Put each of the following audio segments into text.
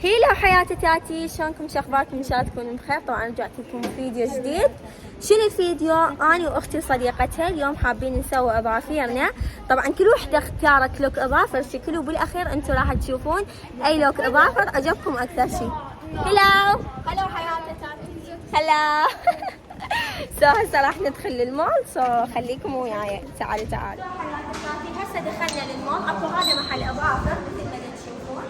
هيلا حياتي تاتي، شلونكم؟ شو اخباركم؟ ان شاء الله تكونوا بخير. طبعا رجعت لكم فيديو جديد. شنو الفيديو؟ انا واختي صديقتها اليوم حابين نسوي اظافيرنا. طبعا كل وحده اختارت لوك اظافر شكل، وبالاخير انتم راح تشوفون اي لوك اظافر عجبكم اكثر شيء. هلو حياتي تاتي. هلا هسه راح ندخل للمول، خليكم وياي. تعالوا حياتي تاتي، هسه دخلنا للمول. اكو هذا محل اظافر مثل ما تشوفون،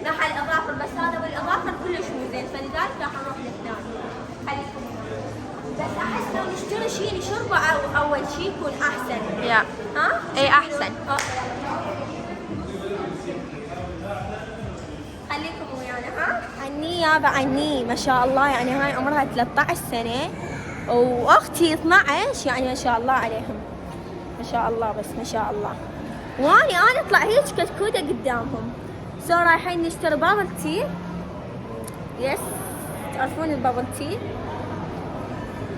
محل اظافر، بس هذا والاظافر كلش مو زين، فلذلك راح نروح للثاني. خليكم بس احس لو نشتري شيء نشربه اول شيء يكون احسن. يا ها؟ اي احسن. خليكم ويانا. ها؟ عني يابا عني، ما شاء الله، يعني هاي عمرها 13 سنة واختي 12، يعني ما شاء الله عليهم، ما شاء الله، بس ما شاء الله. انا اطلع هيك كتكوته قدامهم. رايحين نشتري بابل تي. يس، تعرفون البابل تي؟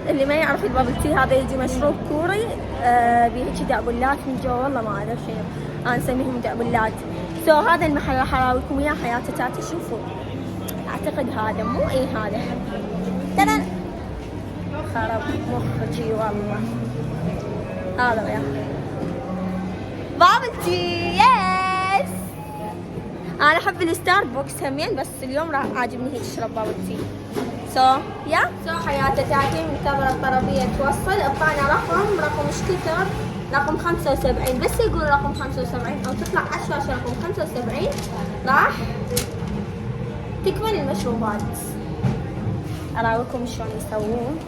اللي ما يعرف البابل تي، هذا يجي مشروب كوري بيه هيك دعبلات من جوا، والله ما اعرف شنو، انا نسميهم دعبلات. هذا المحل راح اراويكم اياه حياتي تاتي. شوفوا، اعتقد هذا مو هذا ترى خرب مخي والله. هذا وياه بابل تي. يس، انا احب الستاربكس همين، بس اليوم راح عاجبني هيك اشرب بابل تي. حياتي تاتي منتظرة الطلبية توصل. اعطانا رقم ايش كثر؟ رقم 75. بس يقول رقم 75 او تطلع على الشاشة رقم 75 راح تكمل المشروبات. اراويكم شلون يسوون.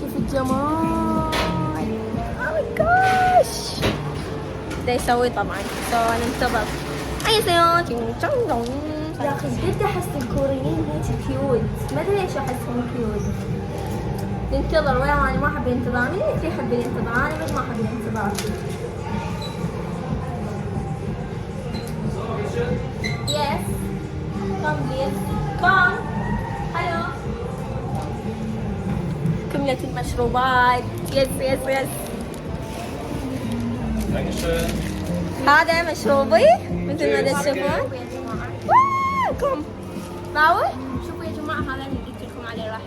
شوفوا الجمال، اوه ماي جاش. دا يسوي طبعا، ننتظر. اي سيارة يا اخي جد احس الكوريين هيك كيوت، ما ادري ليش احسهم كيوت. ننتظر. وين انا ما احب الانتظار، مين اللي يحب الانتظار؟ انا بس ما احب الانتظار. يس كم بليز كم. هلو، كملت المشروبات. يس يس يس، هذا مشروبي مثل ما تشوفون. كم راوح. شوفوا يا جماعه، هذا اللي قلت لكم عليه راح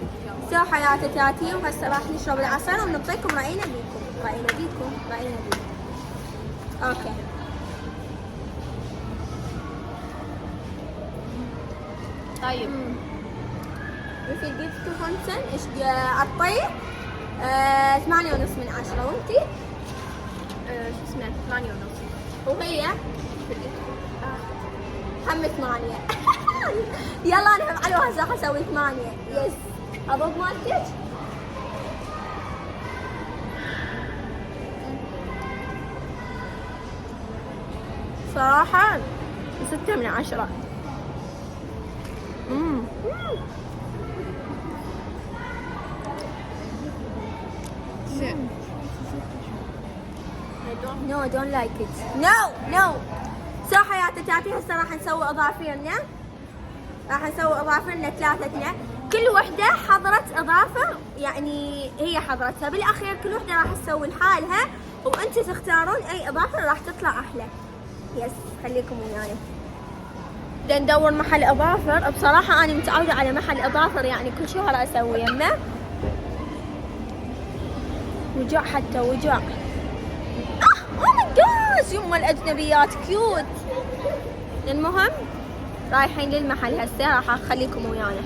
اليوم. حياتي تاتي، وهسه راح نشرب العصير ونعطيكم راينا بيكم. اوكي. طيب في جبت خمسة ايش اعطيه 8.5 من 10. وانتي؟ شو اسمه 8.5. وهي هم 8. يلا انا هم على هسه حسوي 8. يس، اضرب مالتك. صراحة 6 من 10. No, I don't like it. No. حياتي تاتي، هسه راح نسوي اظافيرنا. ثلاثتنا، كل وحدة حضرت اظافر، يعني هي حضرتها. بالاخير كل وحدة راح تسوي لحالها، وانت تختارون اي اظافر راح تطلع احلى. يس، خليكم وياي. بدنا ندور محل اظافر. بصراحة انا متعودة على محل اظافر، يعني كل شهر اسوي يمه. وجع حتى وجع. اوه ماي جاش، يما الاجنبيات كيوت. المهم رايحين للمحل هسه، راح اخليكم ويانا،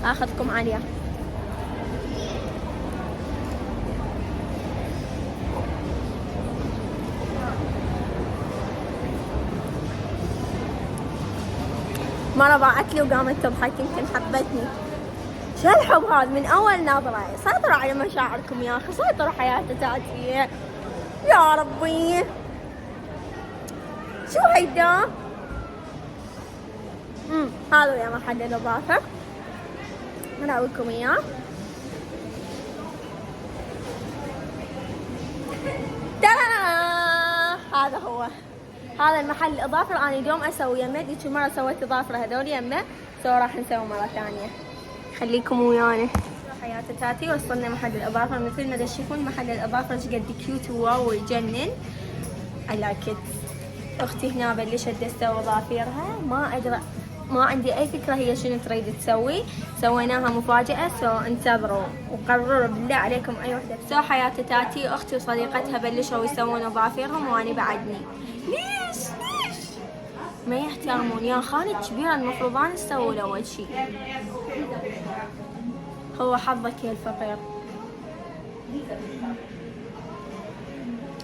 اخذكم عليه. مرة باعت لي وقامت تضحك، يمكن حبتني. شو الحب هذا من اول نظرة؟ سيطروا على مشاعركم يا اخي، سيطروا حياتي تاتي يا ربي. شو هيدا؟ هذا يا محل الاظافر، اراويكم اياه. هذا هو، هذا المحل الاظافر. انا اليوم اسوي يمه، ديك المره سويت اظافر هذول يمه، راح نسوي مره ثانيه. خليكم ويانا. حياتي تاتي، وصلنا محل الاظافر. مثل ما تشوفون محل الاظافر قد كيوت وواو ويجنن. I like it. اختي هنا بلشت تسوي ضافيرها، ما ادري، ما عندي اي فكره هي شنو تريد تسوي. سويناها مفاجاه، انتظروا وقرروا بالله عليكم اي وحده. حياة تاتي اختي وصديقتها بلشوا يسوون ضافيرهم وانا بعدني. ليش ما يحترمون يا خالد؟ كبيره المفروض انا اسوي اول شي. هو حظك يا الفقير.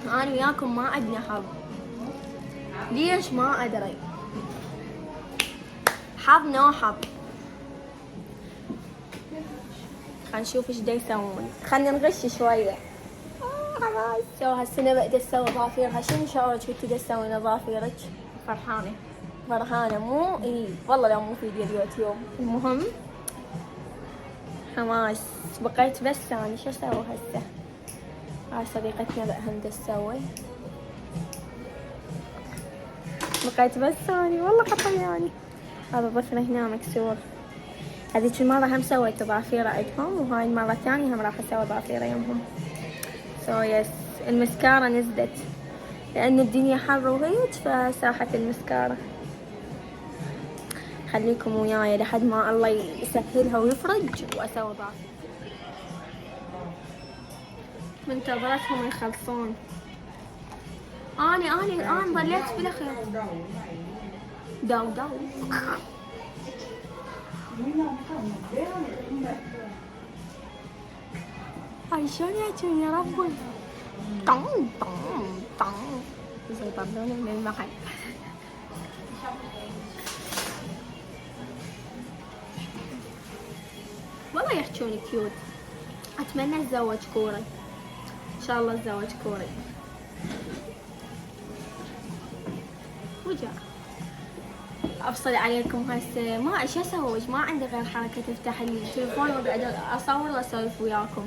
انا وياكم ما عندنا حظ. ليش ما ادري. حظ نو حظ. خلينا نشوف ايش دا يسوون. خلينا نغش شويه. خلاص سو هالسنه بدأت تسوي ضافيرها. شنو شعورك وانتي دا تسوين ضافيرك؟ فرحانة. فرحانه مو؟ اي والله لو مو فيديو اليوتيوب. المهم حماس. بقيت بس ثاني شو اسوي هسه؟ هاي صديقتنا بأهم دا تسوي. بقيت بس ثاني والله خطياني. هذا ضفر هنا مكسور. هذيك المرة هم سويت ضافيرة عندهم، وهاي المرة الثانية هم راح اسوي ضافيرة يمهم. يس المسكارة نزلت لأن الدنيا حر وهيج فساحت المسكارة. خليكم وياي لحد ما الله يسهلها ويفرج واسوي ضافيرة. منتظرتهم يخلصون. أنا ضليت بالأخير. داو هاي شلون يحجون يا ربي. طن زي طردوني من المحل. والله يحجون كيوت. اتمنى اتزوج كوري ان شاء الله. اتزوج كوري. وجاء افصل عليكم هسه. ما ايش اسوي، ما عندي غير حركه افتح التليفون واقعد اصور واسولف وياكم،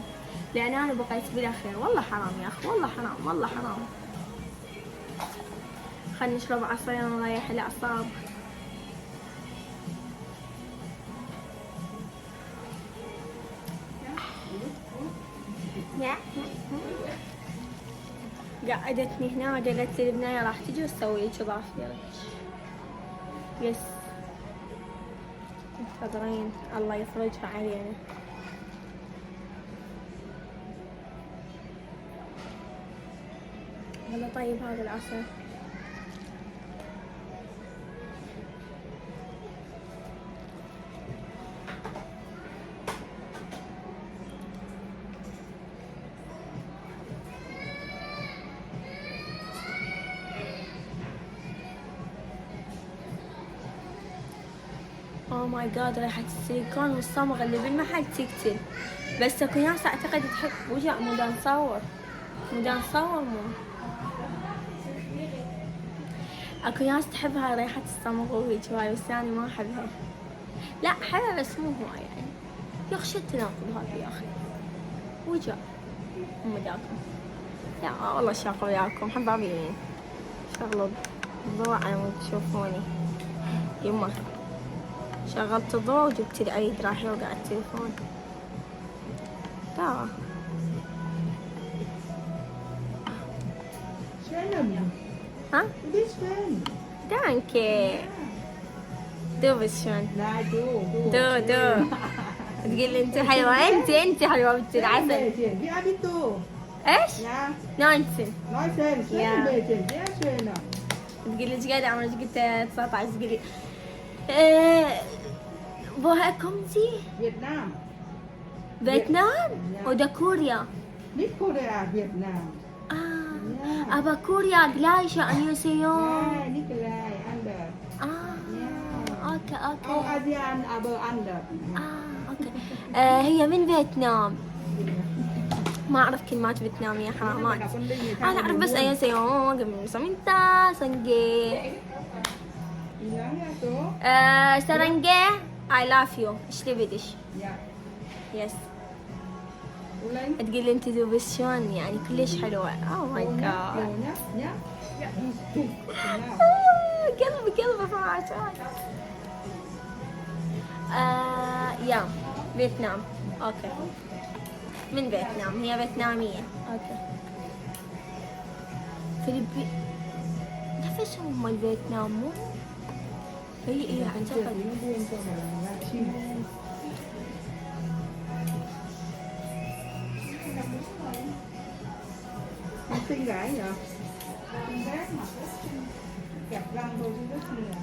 لان انا بقيت بلا خير. والله حرام يا اخي، والله حرام، والله حرام. خلينا نشرب عصير نريح الاعصاب. قعدتني هنا قالت لي البناية راح تجي وتسوي لك ضافيرك. يس منتظرين الله يفرجها علينا. والله طيب هذا العسل. اوه ماي جاد، ريحة السيليكون والصمغ اللي بالمحل تقتل. بس اكو ناس اعتقد تحب وجع مو دا نصور مو. اكو ناس تحب هاي ريحة الصمغ وهيج هاي، بس انا ما احبها. لا حلوة بس مو هواي يعني. يا اخي شو التناقض هذا يا اخي. وجع مو داكم. يا والله شاقة وياكم حبابين. شغلوا الضوء على مود تشوفوني. يمه شغلت الضوء وجبت العيد راح يوقع التليفون. دا ها؟ دانكي. دو بس شلون؟ لا دو تقول لي انت حلوة. انت حلوة بنت العسل. Vi är vi då? ايش؟ Ja, ناينتين. Neusel, Ja. Schönebeeten, sehr schöner. تقول لي ايش قاعدة عمرك؟ قلت 19. تقول لي woher kommen Sie؟ Vietnam. فيتنام Ja. ولا كوريا؟ Nicht Korea, Vietnam. اه أبا كوريا جلايشة أنيوسيو. Ja, nicht gleich, anders. اوكي Auch ASEAN, aber anders. اوكي. هي من فيتنام. ما اعرف كلمات فيتنامية حرامات. انا اعرف بس أنيوسيو قبل سمينتا سنجي. Ja, so. سرنجي I love you. ايش تبي دش؟ Ja. يس. Ulang. تقول لي انت ذو بس شلون يعني كلش حلوة. اوه ماي جاد. Ja, ja. Ja. قلبي فرحان. يا فيتنام. اوكي من فيتنام. هي فيتنامية. اوكي. اسمهم مال فيتنام مو؟ اي اعتقد. nó buông cho mà là chim. Nó xinh gái nhỉ? Xinh gái mà kẹp răng thôi chứ rất xinh gái.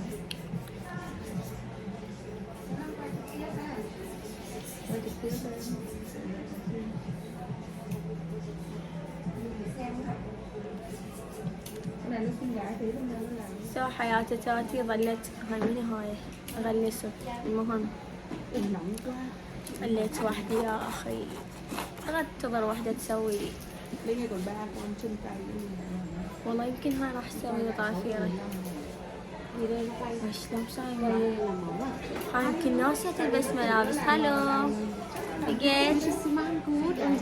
Quay trực tiếp đây. Cái này nó xinh gái thế nên nó làm. سو حياة تاتي ظلت هاي من هاي اغلسه. المهم nóng quá. خليت وحدي يا اخي انتظر وحدة تسوي لي. Đây ngay còn 3 con chân tay nữa. والله يمكن هاي راح تسوي لي ضافيري. شلون صايرة؟ هاي يمكن ناسية تلبس ملابس. هلو لقيت.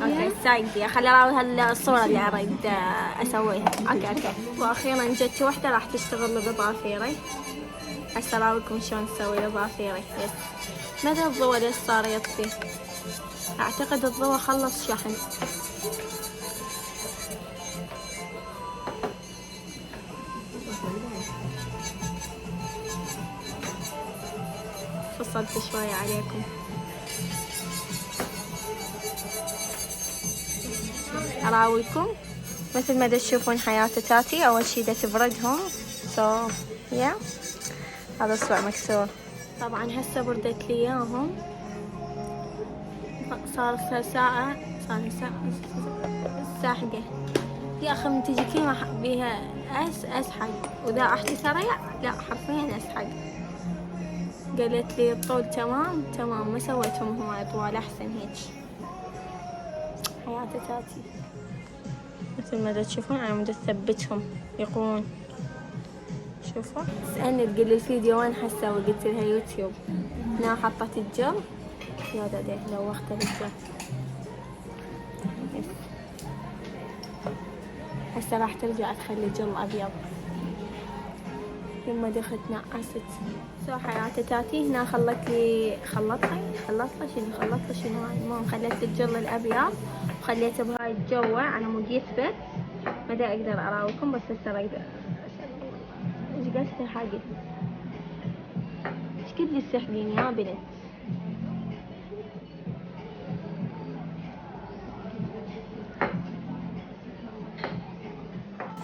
اوكي سايقة خلي اراوي الصورة اللي اريد اسويها. اوكي واخيرا جت وحدة راح تشتغل لي بضافيري. هسه اراويكم شلون تسوي لي ضافيري. يس ماذا الضوء ليش صار يطفي؟ اعتقد الضوء خلص شحن. فصلت شوية عليكم. اراويكم مثل ما تشوفون حياة تاتي. اول شي دا تبردهم. يا هذا اصبع مكسور. طبعا هسه بردت لي اياهم. صار ساعة الساعة 11. يا اخي من تجي كلمة بيها اسحق واذا احكي سريع لا حرفيا اسحق. قالت لي الطول تمام ما سويتهم هواي طوال احسن هيك. حياة تاتي مثل ما تشوفون انا بدي اثبتهم يقوون. شوفوا سألني تقول لي الفيديو وين حسوي؟ قلت لها يوتيوب. هنا حطت الجل يا دادي لوخت الجل. هسه راح ترجع تخلي الجل ابيض. ثم دخلت نقصت. حياة تاتي هنا خلت لي خلط شنو هاي. المهم خليت الجل الابيض وخليته بهاي الجوة على مود يثبت. ما دا اقدر اراويكم بس هسه اقدر. ايش قد تلحقي؟ ايش قد تسحقين يا بنت؟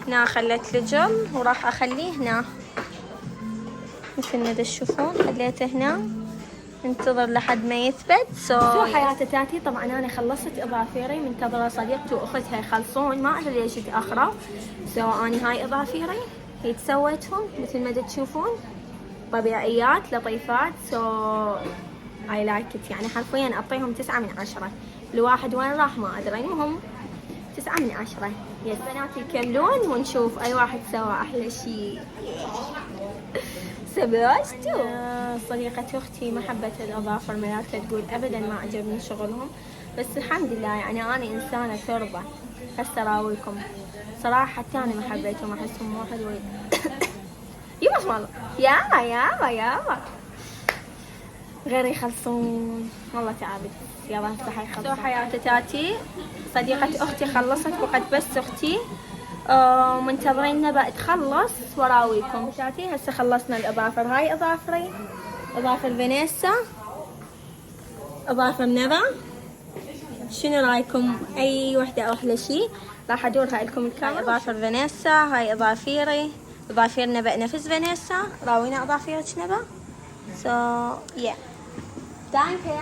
هنا خليت الجل وراح اخليه هنا مثل ما تشوفون. خليته هنا انتظر لحد ما يثبت. حياة تاتي طبعا انا خلصت اظافيري. منتظرة صديقتي واختها يخلصون. ما ادري ليش تاخروا. انا هاي اظافيري هي سويتهم مثل ما تشوفون طبيعيات لطيفات. اي لايك ات يعني حرفيا اعطيهم 9 من 10. الواحد وين راح ما ادري. المهم 9 من 10. يس بناتي يكملون ونشوف اي واحد سوى احلى شيء. سباشتو صديقة اختي ما حبت الاظافر مالتها. تقول ابدا ما عجبني شغلهم. بس الحمد لله يعني انا انسانة ترضى. هسه اراويكم صراحة حتى انا ما حبيتهم. احسهم واحد يبا والله يابا غير يخلصون. والله تعبت. يلا افتح يخلصون. حياة تاتي صديقة اختي خلصت وقت بس اختي منتظرين نبأ تخلص وراويكم. تاتي هسه خلصنا الاظافر. هاي اظافري اظافر فانيسا اظافر نبأ. شنو رايكم اي وحدة احلى شي؟ راح ادورها لكم الكاميرا. اظافر فانيسا. هاي اظافيري اظافير نبأ نفس فانيسا. راوينا اظافيرك نبأ. yeah. Danke,